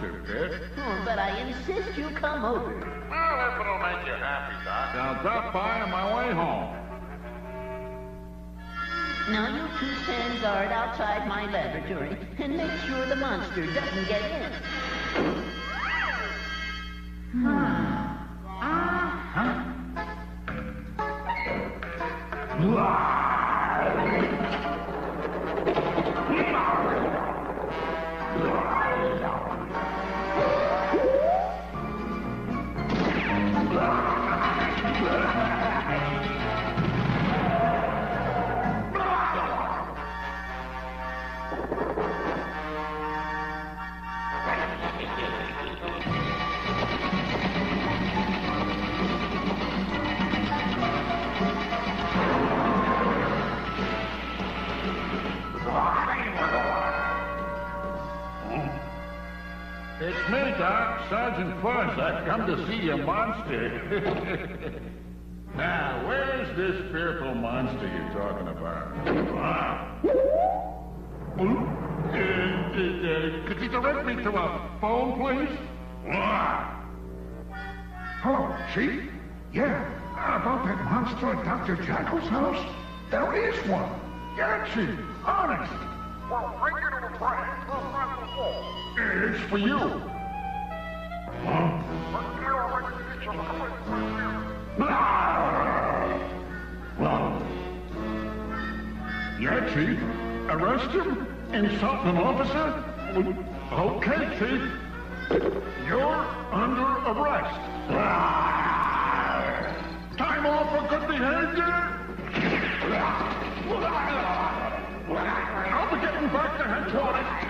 monster, Pet. Oh, but I insist you come over. Well, if it'll make you happy, Doc, I'll drop by on my way home. Now you two stand guard outside my laboratory and make sure the monster doesn't get in. It's me, Doc, Sergeant Puss. I've come to see your monster. Now, where's this fearful monster you're talking about? Could you direct me to a phone, please? Hello, Chief. Yeah, about that monster at Dr. Jackal's house? There is one. Yeah, Chief. Honest. Well, bring it to the train. It's for you. Huh? Yeah, Chief. Arrest him? Insult an officer? Okay, Chief. You're under arrest. Time off for good behavior? I'll be getting back to headquarters.